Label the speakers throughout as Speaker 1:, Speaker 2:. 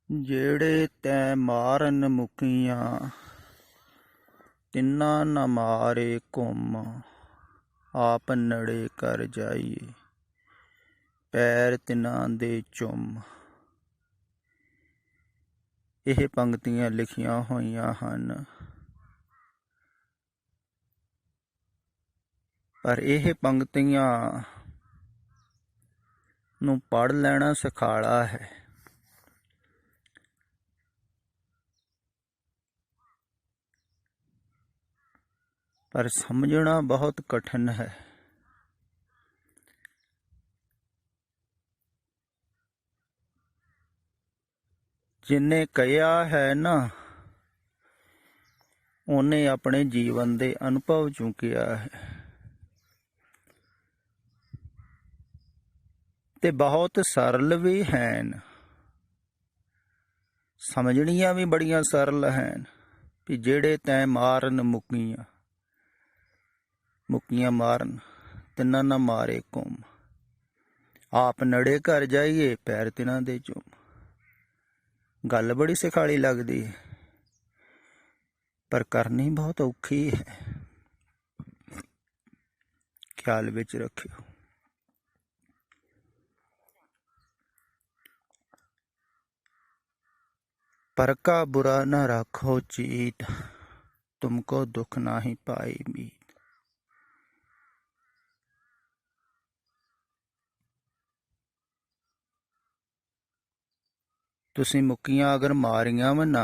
Speaker 1: ਜਿਹੜੇ ਤੈਂ ਮਾਰਨ ਮੁਕੀਆਂ, ਤਿੰਨਾਂ ਨਾ ਮਾਰੇ ਘੁੰਮ। ਆਪ ਨੜੇ ਕਰ ਜਾਈਏ, ਪੈਰ ਤਿਨਾਂ ਦੇ ਚੁੰਮ। ਇਹ ਪੰਕਤੀਆਂ ਲਿਖੀਆਂ ਹੋਈਆਂ ਹਨ, ਪਰ ਇਹ ਪੰਕਤੀਆਂ ਨੂੰ ਪੜ੍ਹ ਲੈਣਾ ਸੁਖਾਲਾ ਹੈ। ਪਰ ਸਮਝਣਾ ਬਹੁਤ ਕਠਿਨ ਹੈ। ਜਿਨਨੇ ਕਿਹਾ ਹੈ ਨਾ, ਉਹਨੇ ਆਪਣੇ ਜੀਵਨ ਦੇ ਅਨੁਭਵ ਚੋਂ ਕਿਹਾ ਹੈ, ਤੇ ਬਹੁਤ ਸਰਲ ਵੀ ਹਨ। ਸਮਝਣੀਆਂ ਵੀ ਬੜੀਆਂ ਸਰਲ ਹਨ ਵੀ ਜਿਹੜੇ ਤੈਂ ਮਾਰਨ ਮੁਕੀਆਂ, ਮੁਕੀਆਂ ਮਾਰਨ ਤਿੰਨਾਂ ਨਾ ਮਾਰੇ ਘੁੰਮ। ਆਪ ਨੜੇ ਘਰ ਜਾਈਏ, ਪੈਰ ਤਿਨਾਂ ਦੇ ਚੁੰਮ। ਗੱਲ ਬੜੀ ਸਿਖਾਲੀ ਲੱਗਦੀ ਹੈ, ਪਰ ਕਰਨੀ ਬਹੁਤ ਔਖੀ ਹੈ। ਖਿਆਲ ਵਿੱਚ ਰੱਖਿਓ। पर का बुरा न रखो चीत, तुमको दुख नाही पाई मीत। तुसी मुक्कियां अगर मारियां वा ना,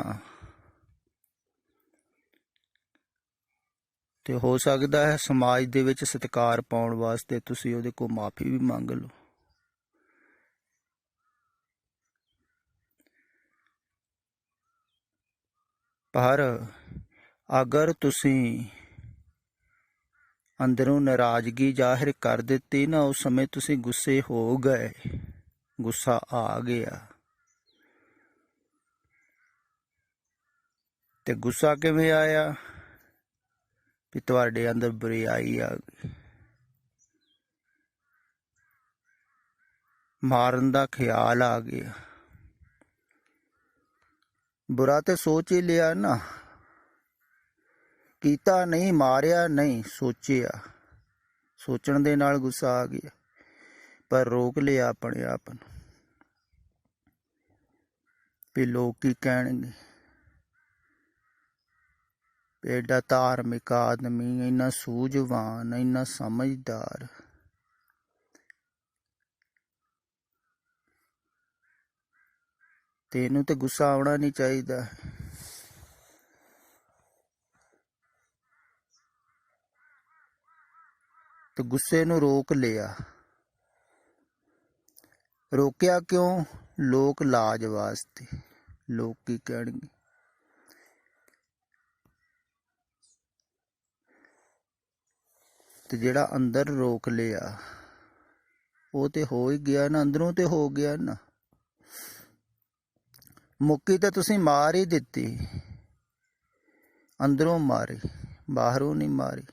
Speaker 1: ते हो सकदा है समाज दे विच सत्कार पाउण वास्ते तुसी उहदे कोल माफ़ी भी मंग लो। पर अगर तुसी अंदरों नाराज़गी जाहिर कर दिती ना, उस समय तुसी गुस्से हो गए, गुस्सा आ गया, ते गुस्सा किवें आया भी तुहाडे अंदर बुराई आ गई, मारन दा ख्याल आ गया। बुरा तो सोच ही लिया ना, कीता नहीं, मारिया नहीं, सोचिया। सोचण दे नाल गुस्सा आ गया, पर रोक लिया अपने आप नूं भी लोग की कहणगे। एडा धार्मिक आदमी, इन्ना सूझवान, इन्ना समझदार, ते इहनूं ते गुस्सा आउणा नहीं चाहिदा। तो गुस्से नूं रोक लिया। रोकिया क्यों? लोक लाज वास्ते, लोग की कहणगे। ते जिहड़ा अंदर रोक लिया, वो तो हो ही गया ना, अंदरों तो हो गया ना। मुक्की तो तुसी मार ही दिती, अंदरों मारी, बाहरों नहीं मारी।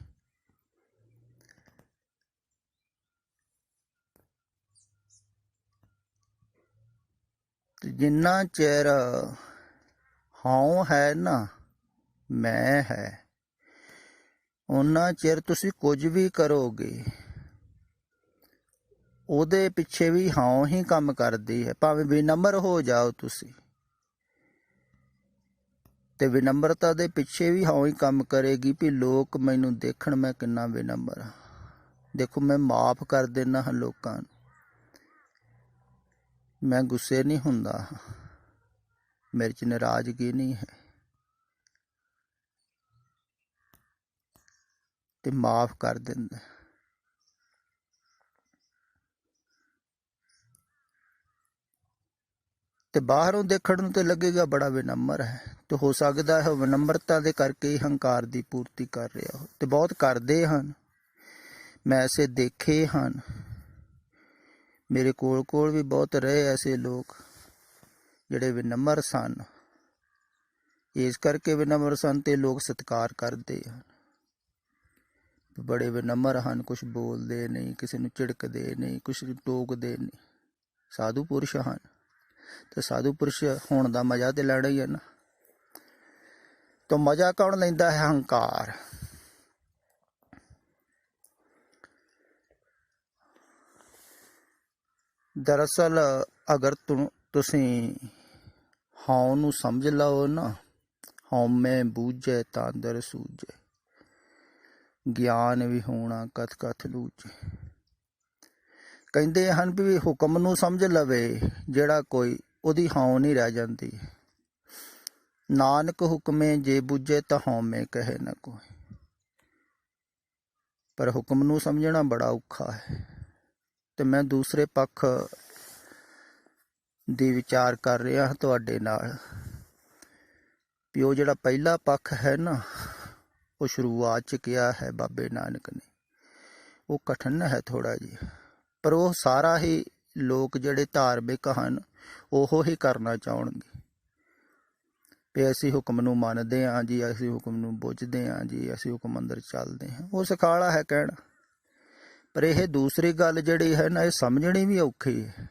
Speaker 1: जिन्ना चिर हां है ना, मैं है, उन्ना चिर तुसी कुछ भी करोगे, ਉਹਦੇ ਪਿੱਛੇ ਵੀ ਹਾਂ ਹੀ ਕੰਮ ਕਰਦੀ ਹੈ। ਭਾਵੇਂ ਵਿਨਮਰ ਹੋ ਜਾਓ ਤੁਸੀਂ, ਤੇ ਵਿਨਮਰਤਾ ਦੇ ਪਿੱਛੇ ਵੀ ਹਾਂ ਹੀ ਕੰਮ ਕਰੇਗੀ ਵੀ ਲੋਕ ਮੈਨੂੰ ਦੇਖਣ ਮੈਂ ਕਿੰਨਾ ਵਿਨਮਰ ਹਾਂ। ਦੇਖੋ, ਮੈਂ ਮਾਫ ਕਰ ਦਿੰਦਾ ਹਾਂ ਲੋਕਾਂ ਨੂੰ, ਮੈਂ ਗੁੱਸੇ ਨਹੀਂ ਹੁੰਦਾ, ਮੇਰੇ 'ਚ ਨਾਰਾਜ਼ਗੀ ਨਹੀਂ ਹੈ, ਤੇ ਮਾਫ ਕਰ ਦਿੰਦਾ। ਤੇ ਬਾਹਰੋਂ ਦੇਖਣ ਨੂੰ ਤੇ ਲੱਗੇਗਾ ਬੜਾ ਵਿਨਮਰ ਹੈ, ਤੇ ਹੋ ਸਕਦਾ ਹੈ ਵਿਨਮਰਤਾ ਦੇ ਕਰਕੇ ਹੀ ਹੰਕਾਰ ਦੀ ਪੂਰਤੀ ਕਰ ਰਿਹਾ ਹੋ, ਤੇ ਬਹੁਤ ਕਰਦੇ ਹਨ। ਮੈਂ ਐਸੇ ਦੇਖੇ ਹਨ, ਮੇਰੇ ਕੋਲ ਵੀ ਬਹੁਤ ਰਹੇ ਐਸੇ ਲੋਕ ਜਿਹੜੇ ਵਿਨਮਰ ਸਨ। ਇਸ ਕਰਕੇ ਵਿਨਮਰ ਸਨ ਤੇ ਲੋਕ ਸਤਿਕਾਰ ਕਰਦੇ ਹਨ, ਬੜੇ ਵਿਨਮਰ ਹਨ, ਕੁਛ ਬੋਲਦੇ ਨਹੀਂ, ਕਿਸੇ ਨੂੰ ਝਿੜਕਦੇ ਨਹੀਂ, ਕੁਛ ਟੋਕਦੇ ਨਹੀਂ, ਸਾਧੂ ਪੁਰਸ਼ ਹਨ। ਤੇ ਸਾਧੂ ਪੁਰਸ਼ ਹੋਣ ਦਾ ਮਜ਼ਾ ਤੇ ਲੈਣਾ ਹੀ ਹੈ ਨਾ। ਤਾਂ ਮਜ਼ਾ ਕੌਣ ਲੈਂਦਾ ਹੈ? ਹੰਕਾਰ। ਦਰਅਸਲ ਅਗਰ ਤੁਸੀਂ ਹਉ ਨੂੰ ਸਮਝ ਲਓ ਨਾ, ਹਉਮੈ ਬੂਝੈ ਤਾਂ ਅੰਦਰ ਸੂਝੈ, ਗਿਆਨ ਵੀ ਹੋਣਾ ਕਥ ਕਥ ਲੂਝੈ। ਕਹਿੰਦੇ ਹਨ ਵੀ ਹੁਕਮ ਨੂੰ ਸਮਝ ਲਵੇ ਜਿਹੜਾ ਕੋਈ, ਉਹਦੀ ਹਉ ਨਹੀਂ ਰਹਿ ਜਾਂਦੀ। ਨਾਨਕ ਹੁਕਮੇ ਜੇ ਬੁੱਝੇ ਤਾਂ ਹਉਮੈ ਕਹੇ ਨਾ ਕੋਈ। ਪਰ ਹੁਕਮ ਨੂੰ ਸਮਝਣਾ ਬੜਾ ਔਖਾ ਹੈ। ਤੇ ਮੈਂ ਦੂਸਰੇ ਪੱਖ ਦੀ ਵਿਚਾਰ ਕਰ ਰਿਹਾ ਹਾਂ ਤੁਹਾਡੇ ਨਾਲ ਵੀ ਉਹ ਜਿਹੜਾ ਪਹਿਲਾ ਪੱਖ ਹੈ ਨਾ, ਉਹ ਸ਼ੁਰੂਆਤ 'ਚ ਕਿਹਾ ਹੈ ਬਾਬੇ ਨਾਨਕ ਨੇ, ਉਹ ਕਠਿਨ ਹੈ ਥੋੜ੍ਹਾ ਜਿਹਾ। ਪਰ ਉਹ ਸਾਰਾ ਹੀ ਲੋਕ ਜਿਹੜੇ ਧਾਰਮਿਕ ਹਨ ਉਹ ਹੀ ਕਰਨਾ ਚਾਹੁਣਗੇ ਵੀ ਅਸੀਂ ਹੁਕਮ ਨੂੰ ਮੰਨਦੇ ਹਾਂ ਜੀ, ਅਸੀਂ ਹੁਕਮ ਨੂੰ ਬੁੱਝਦੇ ਹਾਂ ਜੀ, ਅਸੀਂ ਹੁਕਮ ਅੰਦਰ ਚੱਲਦੇ ਹਾਂ। ਉਹ ਸਖਾਲਾ ਹੈ ਕਹਿਣਾ। ਪਰ ਇਹ ਦੂਸਰੀ ਗੱਲ ਜਿਹੜੀ ਹੈ ਨਾ, ਇਹ ਸਮਝਣੀ ਵੀ ਔਖੀ ਹੈ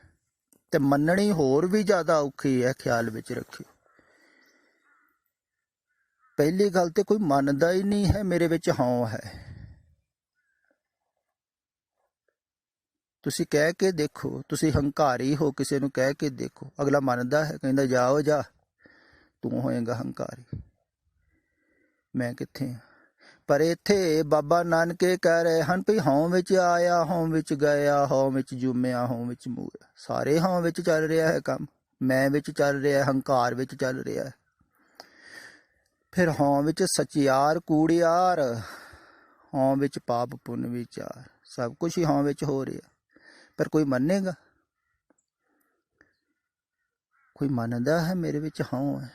Speaker 1: ਤੇ ਮੰਨਣੀ ਹੋਰ ਵੀ ਜ਼ਿਆਦਾ ਔਖੀ ਹੈ। ਖਿਆਲ ਵਿੱਚ ਰੱਖਿਓ, ਪਹਿਲੀ ਗੱਲ ਤੇ ਕੋਈ ਮੰਨਦਾ ਹੀ ਨਹੀਂ ਹੈ ਮੇਰੇ ਵਿੱਚ ਹਉ ਹੈ। ਤੁਸੀਂ ਕਹਿ ਕੇ ਦੇਖੋ, ਤੁਸੀਂ ਹੰਕਾਰੀ ਹੋ, ਕਿਸੇ ਨੂੰ ਕਹਿ ਕੇ ਦੇਖੋ, ਅਗਲਾ ਮੰਨਦਾ ਹੈ, ਕਹਿੰਦਾ ਜਾਓ ਜਾ, ਤੂੰ ਹੋਏਗਾ ਹੰਕਾਰੀ, ਮੈਂ ਕਿੱਥੇ ਹਾਂ। ਪਰ ਇੱਥੇ ਬਾਬਾ ਨਾਨਕ ਕਹਿ ਰਹੇ ਹਨ ਵੀ ਹਉ ਵਿੱਚ ਆਇਆ, ਹਉ ਵਿੱਚ ਗਿਆ, ਹਉ ਵਿੱਚ ਜੁੰਮਿਆ, ਹਉ ਵਿੱਚ ਮੂਇਆ। ਸਾਰੇ ਹਉ ਵਿੱਚ ਚੱਲ ਰਿਹਾ ਹੈ ਕੰਮ, ਮੈਂ ਵਿੱਚ ਚੱਲ ਰਿਹਾ, ਹੰਕਾਰ ਵਿੱਚ ਚੱਲ ਰਿਹਾ ਹੈ। ਫਿਰ ਹਉ ਵਿੱਚ ਸਚਿਆਰ ਕੂੜਿਆਰ, ਹਉ ਵਿੱਚ ਪਾਪ ਪੁੰਨ ਵਿਚਾਰ, ਸਭ ਕੁਛ ਹੀ ਹਉ ਵਿੱਚ ਹੋ ਰਿਹਾ। ਪਰ ਕੋਈ ਮੰਨੇਗਾ? ਕੋਈ ਮੰਨਦਾ ਹੈ ਮੇਰੇ ਵਿੱਚ ਹਉ ਹੈ?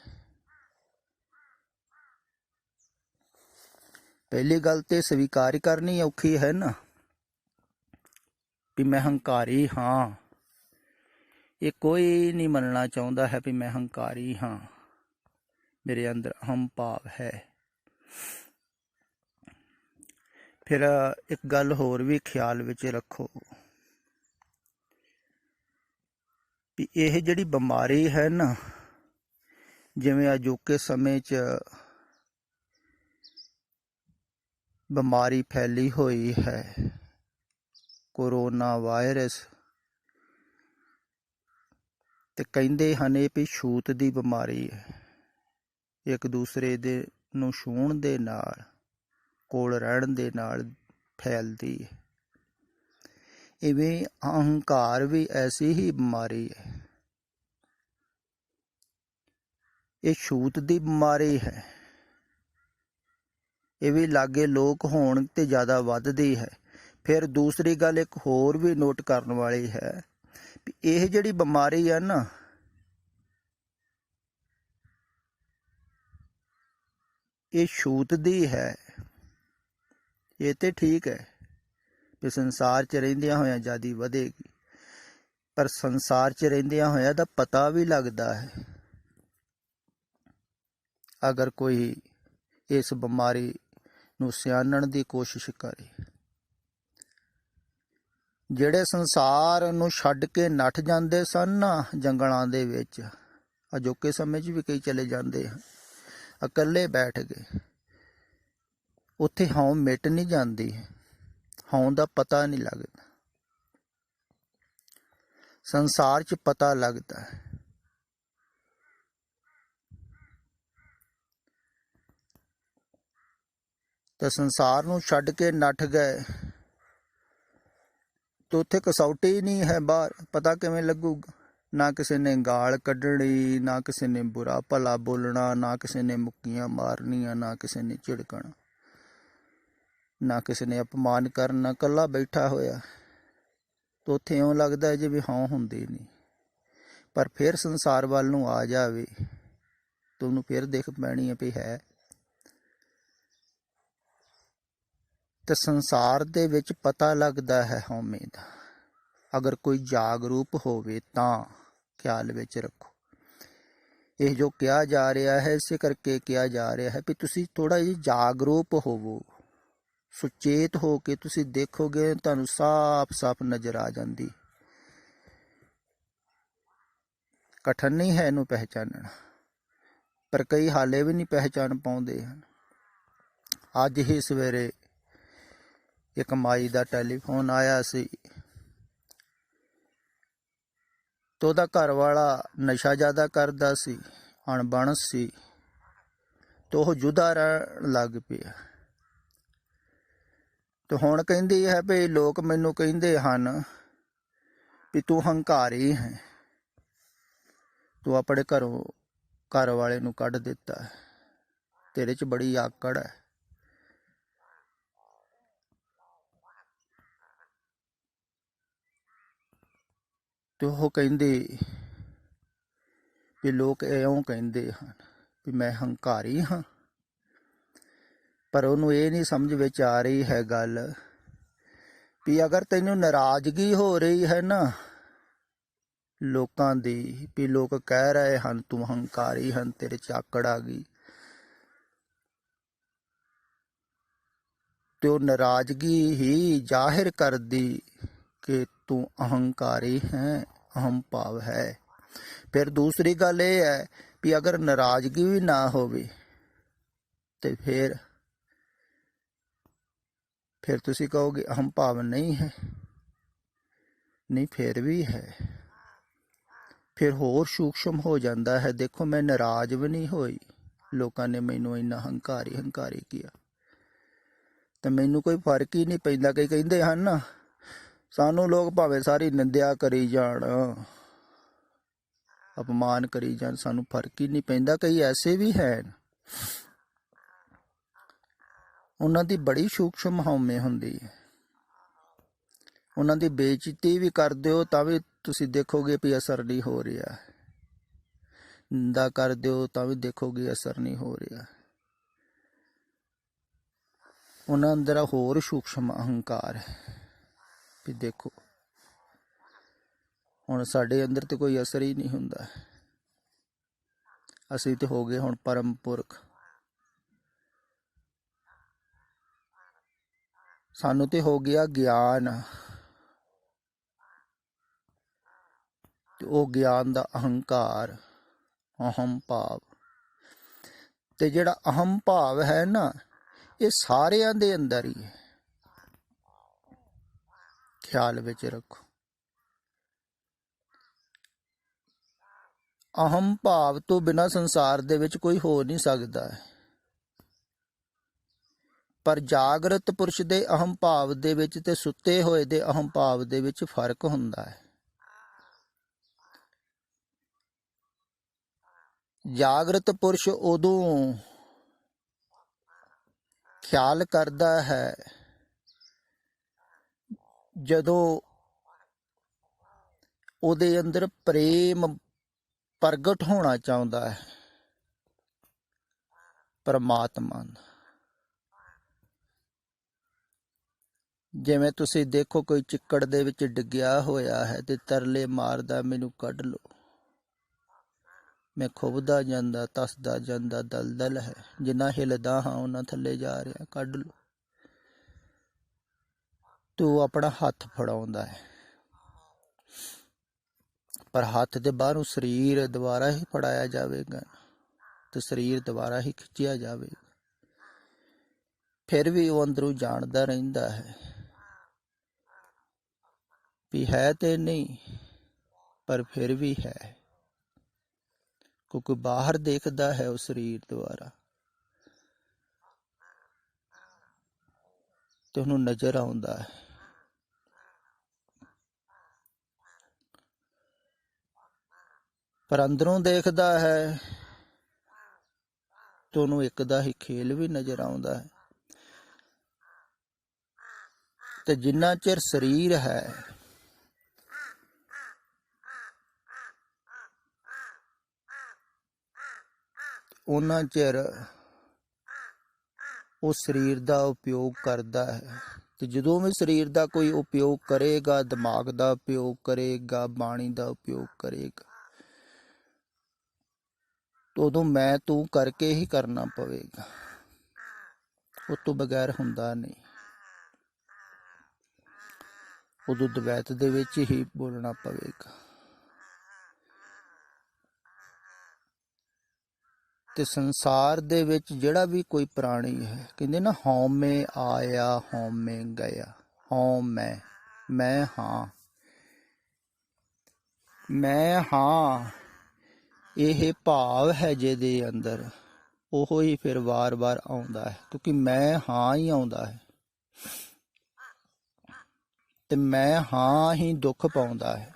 Speaker 1: ਪਹਿਲੀ ਗੱਲ ਤੇ ਸਵੀਕਾਰ ਕਰਨੀ ਔਖੀ ਹੈ ਨਾ ਵੀ ਮੈਂ ਹੰਕਾਰੀ ਹਾਂ। ਇਹ ਕੋਈ ਨਹੀਂ ਮੰਨਣਾ ਚਾਹੁੰਦਾ ਹੈ ਵੀ ਮੈਂ ਹੰਕਾਰੀ ਹਾਂ, ਮੇਰੇ ਅੰਦਰ ਅਹੰ ਭਾਵ ਹੈ। ਫਿਰ ਇੱਕ ਗੱਲ ਹੋਰ ਵੀ ਖਿਆਲ ਵਿੱਚ ਰੱਖੋ ਵੀ ਇਹ ਜਿਹੜੀ ਬਿਮਾਰੀ ਹੈ ਨਾ, ਜਿਵੇਂ ਅਜੋਕੇ ਸਮੇਂ 'ਚ ਬਿਮਾਰੀ ਫੈਲੀ ਹੋਈ ਹੈ, ਕੋਰੋਨਾ ਵਾਇਰਸ, ਤੇ ਕਹਿੰਦੇ ਹਨ ਇਹ ਵੀ ਛੂਤ ਦੀ ਬਿਮਾਰੀ ਹੈ। ਇੱਕ ਦੂਸਰੇ ਦੇ ਨੂੰ ਛੂਹਣ ਦੇ ਨਾਲ, ਕੋਲ ਰਹਿਣ ਦੇ ਨਾਲ ਫੈਲਦੀ ਹੈ। ਇਵੇਂ ਅਹੰਕਾਰ ਵੀ ਐਸੀ ਹੀ ਬਿਮਾਰੀ ਹੈ। ਇਹ ਛੂਤ ਦੀ ਬਿਮਾਰੀ ਹੈ। ਇਹ ਵੀ ਲਾਗੇ ਲੋਕ ਹੋਣ ਤੇ ਜ਼ਿਆਦਾ ਵੱਧਦੀ ਹੈ। ਫਿਰ ਦੂਸਰੀ ਗੱਲ ਇੱਕ ਹੋਰ ਵੀ ਨੋਟ ਕਰਨ ਵਾਲੀ ਹੈ ਵੀ ਇਹ ਜਿਹੜੀ ਬਿਮਾਰੀ ਹੈ ਨਾ, ਇਹ ਛੂਤ ਦੀ ਹੈ। ਇਹ ਤੇ ਠੀਕ ਹੈ ਵੀ ਸੰਸਾਰ 'ਚ ਰਹਿੰਦਿਆਂ ਹੋਇਆਂ ਜ਼ਿਆਦਾ ਵਧੇਗੀ, ਪਰ ਸੰਸਾਰ 'ਚ ਰਹਿੰਦਿਆਂ ਹੋਇਆਂ ਦਾ ਪਤਾ ਵੀ ਲੱਗਦਾ ਹੈ। ਅਗਰ ਕੋਈ ਇਸ ਬਿਮਾਰੀ ਨੂੰ ਸਿਆਣਨ ਦੀ ਕੋਸ਼ਿਸ਼ ਕਰੇ, ਜਿਹੜੇ ਸੰਸਾਰ ਨੂੰ ਛੱਡ ਕੇ ਨੱਠ ਜਾਂਦੇ ਸਨ ਨਾ ਜੰਗਲਾਂ ਦੇ ਵਿੱਚ, ਅਜੋਕੇ ਸਮੇਂ 'ਚ ਵੀ ਕਈ ਚਲੇ ਜਾਂਦੇ ਹਨ, ਇਕੱਲੇ ਬੈਠ ਗਏ, ਉੱਥੇ ਹਉ ਮਿਟ ਨਹੀਂ ਜਾਂਦੀ, ਹਉ ਦਾ ਪਤਾ ਨਹੀਂ ਲੱਗਦਾ। ਸੰਸਾਰ 'ਚ ਪਤਾ ਲੱਗਦਾ ਹੈ। ਤੇ ਸੰਸਾਰ ਨੂੰ ਛੱਡ ਕੇ ਨੱਠ ਗਏ ਤੇ ਉੱਥੇ ਕਸੌਟੀ ਨਹੀਂ ਹੈ ਬਾਹਰ, ਪਤਾ ਕਿਵੇਂ ਲੱਗੂਗਾ? ਨਾ ਕਿਸੇ ਨੇ ਗਾਲ ਕੱਢਣੀ, ਨਾ ਕਿਸੇ ਨੇ ਬੁਰਾ ਭਲਾ ਬੋਲਣਾ, ਨਾ ਕਿਸੇ ਨੇ ਮੁੱਕੀਆਂ ਮਾਰਨੀਆਂ, ਨਾ ਕਿਸੇ ਨੇ ਝਿੜਕਣਾ, ਨਾ ਕਿਸੇ ਨੇ ਅਪਮਾਨ ਕਰਨਾ, ਇਕੱਲਾ ਬੈਠਾ ਹੋਇਆ। ਤੇ ਉੱਥੇ ਇਉਂ ਲੱਗਦਾ ਜਿਵੇਂ ਹਉ ਹੁੰਦੀ ਨਹੀਂ। ਪਰ ਫਿਰ ਸੰਸਾਰ ਵੱਲ ਨੂੰ ਆ ਜਾਵੇ ਤਾਂ ਉਹਨੂੰ ਫਿਰ ਦਿਖ ਪੈਣੀ ਹੈ ਵੀ ਹੈ। ਤੇ ਸੰਸਾਰ ਦੇ ਵਿੱਚ ਪਤਾ ਲੱਗਦਾ ਹੈ ਹਉਮੈ ਦਾ, ਅਗਰ ਕੋਈ ਜਾਗਰੂਕ ਹੋਵੇ ਤਾਂ। ਖਿਆਲ ਵਿੱਚ ਰੱਖੋ, ਇਹ ਜੋ ਕਿਹਾ ਜਾ ਰਿਹਾ ਹੈ ਇਸੇ ਕਰਕੇ ਕਿਹਾ ਜਾ ਰਿਹਾ ਹੈ ਵੀ ਤੁਸੀਂ ਥੋੜ੍ਹਾ ਜਿਹਾ ਜਾਗਰੂਕ ਹੋਵੋ, ਸੁਚੇਤ ਹੋ ਕੇ ਤੁਸੀਂ ਦੇਖੋਗੇ, ਤੁਹਾਨੂੰ ਸਾਫ਼ ਸਾਫ਼ ਨਜ਼ਰ ਆ ਜਾਂਦੀ। ਕਠਿਨ ਨਹੀਂ ਹੈ ਇਹਨੂੰ ਪਹਿਚਾਨਣਾ, ਪਰ ਕਈ ਹਾਲੇ ਵੀ ਨਹੀਂ ਪਹਿਚਾਨ ਪਾਉਂਦੇ ਹਨ। ਅੱਜ ਹੀ ਸਵੇਰੇ ਇੱਕ ਮਾਈ ਦਾ ਟੈਲੀਫੋਨ ਆਇਆ ਸੀ ਤੇ ਉਹਦਾ ਘਰ ਵਾਲਾ ਨਸ਼ਾ ਜ਼ਿਆਦਾ ਕਰਦਾ ਸੀ, ਅਣਬਣ ਸੀ, ਤੇ ਉਹ ਜੁਦਾ ਰਹਿਣ ਲੱਗ ਪਿਆ। ਤੇ ਹੁਣ ਕਹਿੰਦੀ ਹੈ ਵੀ ਲੋਕ ਮੈਨੂੰ ਕਹਿੰਦੇ ਹਨ ਵੀ ਤੂੰ ਹੰਕਾਰੀ ਹੈ, ਤੂੰ ਆਪਣੇ ਘਰੋਂ ਘਰ ਵਾਲੇ ਨੂੰ ਕੱਢ ਦਿੱਤਾ, ਤੇਰੇ 'ਚ ਬੜੀ ਆਕੜ ਹੈ। ਤੇ ਉਹ ਕਹਿੰਦੀ ਵੀ ਲੋਕ ਇਉਂ ਕਹਿੰਦੇ ਹਨ ਵੀ ਮੈਂ ਹੰਕਾਰੀ ਹਾਂ, ਪਰ ਉਹਨੂੰ ਇਹ ਨਹੀਂ ਸਮਝ ਵਿੱਚ ਆ ਰਹੀ ਹੈ ਗੱਲ ਵੀ ਅਗਰ ਤੈਨੂੰ ਨਾਰਾਜ਼ਗੀ ਹੋ ਰਹੀ ਹੈ ਨਾ ਲੋਕਾਂ ਦੀ, ਵੀ ਲੋਕ ਕਹਿ ਰਹੇ ਹਨ ਤੂੰ ਹੰਕਾਰੀ ਹਨ, ਤੇਰੇ 'ਚ ਆਕੜ ਆ ਗਈ, ਤੇ ਉਹ ਨਾਰਾਜ਼ਗੀ ਹੀ ਜ਼ਾਹਿਰ ਕਰਦੀ ਕਿ ਤੂੰ ਅਹੰਕਾਰੀ ਹੈ, ਅਹਮ ਭਾਵ ਹੈ। ਫਿਰ ਦੂਸਰੀ ਗੱਲ ਇਹ ਹੈ ਵੀ ਅਗਰ ਨਾਰਾਜ਼ਗੀ ਵੀ ਨਾ ਹੋਵੇ ਤੇ ਫਿਰ ਤੁਸੀਂ ਕਹੋਗੇ ਅਹਮ ਭਾਵ ਨਹੀਂ ਹੈ, ਨਹੀਂ ਫਿਰ ਵੀ ਹੈ, ਫਿਰ ਹੋਰ ਸੂਖਸ਼ਮ ਹੋ ਜਾਂਦਾ ਹੈ। ਦੇਖੋ ਮੈਂ ਨਾਰਾਜ਼ ਵੀ ਨਹੀਂ ਹੋਈ, ਲੋਕਾਂ ਨੇ ਮੈਨੂੰ ਇੰਨਾ ਹੰਕਾਰੀ ਕੀਤਾ ਤੇ ਮੈਨੂੰ ਕੋਈ ਫਰਕ ਹੀ ਨਹੀਂ ਪੈਂਦਾ। ਕਈ ਕਹਿੰਦੇ ਹਨ ਨਾ ਸਾਨੂੰ ਲੋਕ ਭਾਵੇਂ ਸਾਰੀ ਨਿੰਦਿਆ ਕਰੀ ਜਾਣ, ਅਪਮਾਨ ਕਰੀ ਜਾਣ, ਸਾਨੂੰ ਫਰਕ ਹੀ ਨਹੀਂ ਪੈਂਦਾ। ਕਈ ਐਸੇ ਵੀ ਹੈ ਉਹਨਾਂ ਦੀ ਬੜੀ ਸੂਖਸ਼ਮ ਹਉਮੈ ਹੁੰਦੀ ਹੈ, ਉਹਨਾਂ ਦੀ ਬੇਇੱਜ਼ਤੀ ਵੀ ਕਰ ਦਿਓ ਤਾਂ ਵੀ ਤੁਸੀਂ ਦੇਖੋਗੇ ਵੀ ਅਸਰ ਨਹੀਂ ਹੋ ਰਿਹਾ, ਨਿੰਦਾ ਕਰ ਦਿਓ ਤਾਂ ਵੀ ਦੇਖੋਗੇ ਅਸਰ ਨਹੀਂ ਹੋ ਰਿਹਾ। ਉਹਨਾਂ ਅੰਦਰ ਹੋਰ ਸੂਖਸ਼ਮ ਅਹੰਕਾਰ ਹੈ ਵੀ ਦੇਖੋ ਹੁਣ ਸਾਡੇ ਅੰਦਰ ਤੇ ਕੋਈ ਅਸਰ ਹੀ ਨਹੀਂ ਹੁੰਦਾ, ਅਸੀਂ ਤੇ ਹੋ ਗਏ ਹੁਣ ਪਰਮ ਪੁਰਖ, ਸਾਨੂੰ ਤੇ ਹੋ ਗਿਆ ਗਿਆਨ, ਤੇ ਉਹ ਗਿਆਨ ਦਾ ਅਹੰਕਾਰ, ਅਹਮ ਭਾਵ, ਤੇ ਜਿਹੜਾ ਅਹਮ ਭਾਵ ਹੈ ਨਾ ਇਹ ਸਾਰਿਆਂ ਦੇ ਅੰਦਰ ਹੀ ਹੈ, ਖਿਆਲ ਵਿੱਚ ਰੱਖੋ। ਅਹਮ ਭਾਵ ਤੋਂ ਬਿਨਾਂ ਸੰਸਾਰ ਦੇ ਵਿੱਚ ਕੋਈ ਹੋ ਨਹੀਂ ਸਕਦਾ ਹੈ, ਪਰ ਜਾਗਰਤ ਪੁਰਸ਼ ਦੇ ਅਹਮ ਭਾਵ ਦੇ ਵਿੱਚ ਤੇ ਸੁੱਤੇ ਹੋਏ ਦੇ ਅਹਮ ਭਾਵ ਦੇ ਵਿੱਚ ਫਰਕ ਹੁੰਦਾ ਹੈ। ਜਾਗਰਤ ਪੁਰਸ਼ ਉਦੋਂ ਖਿਆਲ ਕਰਦਾ ਹੈ ਜਦੋਂ ਉਹਦੇ ਅੰਦਰ ਪ੍ਰੇਮ ਪ੍ਰਗਟ ਹੋਣਾ ਚਾਹੁੰਦਾ ਹੈ ਪਰਮਾਤਮਾ ਦਾ। ਜਿਵੇਂ ਤੁਸੀਂ ਦੇਖੋ ਕੋਈ ਚਿੱਕੜ ਦੇ ਵਿੱਚ ਡਿੱਗਿਆ ਹੋਇਆ ਹੈ ਤੇ ਤਰਲੇ ਮਾਰਦਾ ਮੈਨੂੰ ਕੱਢ ਲਓ, ਮੈਂ ਖੁੱਬਦਾ ਜਾਂਦਾ, ਧੱਸਦਾ ਜਾਂਦਾ, ਦਲਦਲ ਹੈ, ਜਿੰਨਾ ਹਿੱਲਦਾ ਹਾਂ ਉਹਨਾਂ ਥੱਲੇ ਜਾ ਰਿਹਾ, ਕੱਢ ਲਓ। ਤੂੰ ਆਪਣਾ ਹੱਥ ਫੜਾਉਂਦਾ ਹੈ, ਪਰ ਹੱਥ ਦੇ ਬਾਹਰੋਂ ਸਰੀਰ ਦੁਬਾਰਾ ਹੀ ਫੜਾਇਆ ਜਾਵੇਗਾ ਤੇ ਸਰੀਰ ਦੁਬਾਰਾ ਹੀ ਖਿੱਚਿਆ ਜਾਵੇਗਾ। ਫਿਰ ਵੀ ਉਹ ਅੰਦਰੋਂ ਜਾਣਦਾ ਰਹਿੰਦਾ ਹੈ ਵੀ ਹੈ ਤੇ ਨਹੀਂ, ਪਰ ਫਿਰ ਵੀ ਹੈ, ਕਿਉਂਕਿ ਬਾਹਰ ਦੇਖਦਾ ਹੈ ਉਹ ਸਰੀਰ ਦੁਆਰਾ ਤੇ ਉਹਨੂੰ ਨਜ਼ਰ ਆਉਂਦਾ ਹੈ। ਪਰ ਅੰਦਰੋਂ ਦੇਖਦਾ ਹੈ ਤੇ ਉਹਨੂੰ ਇੱਕ ਦਾ ਹੀ ਖੇਲ ਵੀ ਨਜ਼ਰ ਆਉਂਦਾ ਹੈ। ਤੇ ਜਿੰਨਾ ਚਿਰ ਸਰੀਰ ਹੈ ਉਹਨਾਂ ਚਿਰ ਉਹ ਸਰੀਰ ਦਾ ਉਪਯੋਗ ਕਰਦਾ ਹੈ, ਤੇ ਜਦੋਂ ਵੀ ਸਰੀਰ ਦਾ ਕੋਈ ਉਪਯੋਗ ਕਰੇਗਾ, ਦਿਮਾਗ ਦਾ ਉਪਯੋਗ ਕਰੇਗਾ, ਬਾਣੀ ਦਾ ਉਪਯੋਗ ਕਰੇਗਾ, ਉਦੋਂ ਮੈਂ ਤੂੰ ਕਰਕੇ ਹੀ ਕਰਨਾ ਪਵੇਗਾ, ਉਹ ਤੋਂ ਬਗੈਰ ਹੁੰਦਾ ਨਹੀਂ। ਉਦੋਂ ਦਵੈਤ ਦੇ ਵਿੱਚ ਹੀ ਬੋਲਣਾ ਪਵੇਗਾ। ਤੇ ਸੰਸਾਰ ਦੇ ਵਿੱਚ ਜਿਹੜਾ ਵੀ ਕੋਈ ਪ੍ਰਾਣੀ ਹੈ, ਕਹਿੰਦੇ ਨਾ ਹਉਮੈ ਆਇਆ ਹਉਮੈ ਗਿਆ, ਮੈਂ ਹਾਂ, ਮੈਂ ਹਾਂ, ਇਹ ਭਾਵ ਹੈ ਜਿਹਦੇ ਅੰਦਰ, ਉਹ ਹੀ ਫਿਰ ਵਾਰ-ਵਾਰ ਆਉਂਦਾ ਹੈ, ਕਿਉਂਕਿ ਮੈਂ ਹਾਂ ਹੀ ਆਉਂਦਾ ਹੈ ਤੇ ਮੈਂ ਹਾਂ ਹੀ ਦੁੱਖ ਪਾਉਂਦਾ ਹੈ।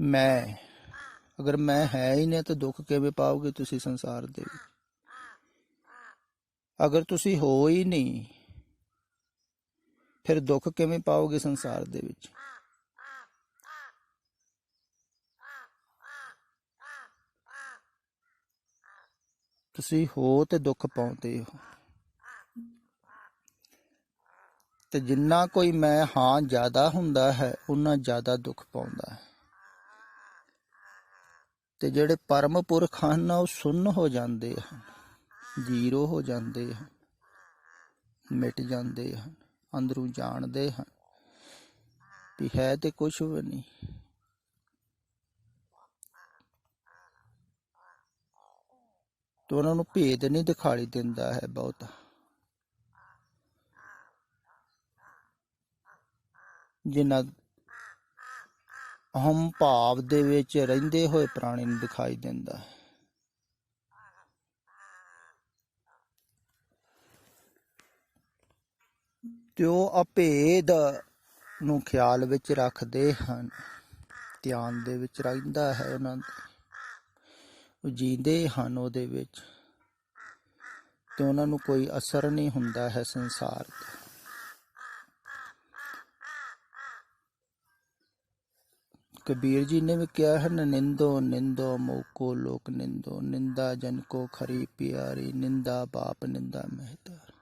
Speaker 1: ਮੈਂ ਅਗਰ ਮੈਂ ਹੈ ਹੀ ਨਹੀਂ ਤਾਂ ਦੁੱਖ ਕਿਵੇਂ ਪਾਓਗੇ ਤੁਸੀਂ ਸੰਸਾਰ ਦੇ ਵਿੱਚ? ਅਗਰ ਤੁਸੀਂ ਹੋ ਹੀ ਨਹੀਂ ਫਿਰ ਦੁੱਖ ਕਿਵੇਂ ਪਾਓਗੇ ਸੰਸਾਰ ਦੇ ਵਿੱਚ? ਤੁਸੀਂ ਹੋ ਤੇ ਦੁੱਖ ਪਾਉਂਦੇ ਹੋ, ਤੇ ਜਿੰਨਾ ਕੋਈ ਮੈਂ ਹਾਂ ਜ਼ਿਆਦਾ ਹੁੰਦਾ ਹੈ ਉਨਾ ਜ਼ਿਆਦਾ ਦੁੱਖ ਪਾਉਂਦਾ ਹੈ। ਤੇ ਜਿਹੜੇ ਪਰਮ ਪੁਰਖ ਹਨ ਉਹ ਸੁੰਨ ਹੋ ਜਾਂਦੇ ਹਨ, ਜ਼ੀਰੋ ਹੋ ਜਾਂਦੇ ਹਨ, ਮਿਟ ਜਾਂਦੇ ਹਨ, ਅੰਦਰੋਂ ਜਾਣਦੇ ਹਨ ਵੀ ਹੈ ਤੇ ਕੁਛ ਵੀ ਨਹੀਂ। ਤੇ ਉਹਨਾਂ ਨੂੰ ਭੇਦ ਨਹੀਂ ਦਿਖਾਈ ਦਿੰਦਾ ਹੈ ਬਹੁਤਾ। ਜਿਨ੍ਹਾਂ ਅਹੰ ਭਾਵ ਦੇ ਵਿੱਚ ਰਹਿੰਦੇ ਹੋਏ ਪ੍ਰਾਣੀ ਨੂੰ ਦਿਖਾਈ ਦਿੰਦਾ ਹੈ। ਤੇ ਉਹ ਅਭੇਦ ਨੂੰ ਖਿਆਲ ਵਿੱਚ ਰੱਖਦੇ ਹਨ, ਧਿਆਨ ਦੇ ਵਿੱਚ ਰਹਿੰਦਾ ਹੈ ਉਹਨਾਂ ਦੇ, ਉਹ ਜੀਂਦੇ ਹਨ ਉਹਦੇ ਵਿੱਚ, ਤੇ ਉਹਨਾਂ ਨੂੰ ਕੋਈ ਅਸਰ ਨਹੀਂ ਹੁੰਦਾ ਹੈ ਸੰਸਾਰ ਦਾ। कबीर जी ने भी किया है न, निंदो निंदो मोको लोक निंदो, निंदा जन को खरी प्यारी, निंदा बाप निंदा मेहतार।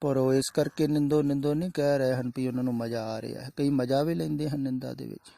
Speaker 1: पर वो इस करके निंदो निंदो नहीं कह रहे हैं भी उन्होंने मजा आ रहा है, कई मजा भी लेंदे हैं निंदा दे विच।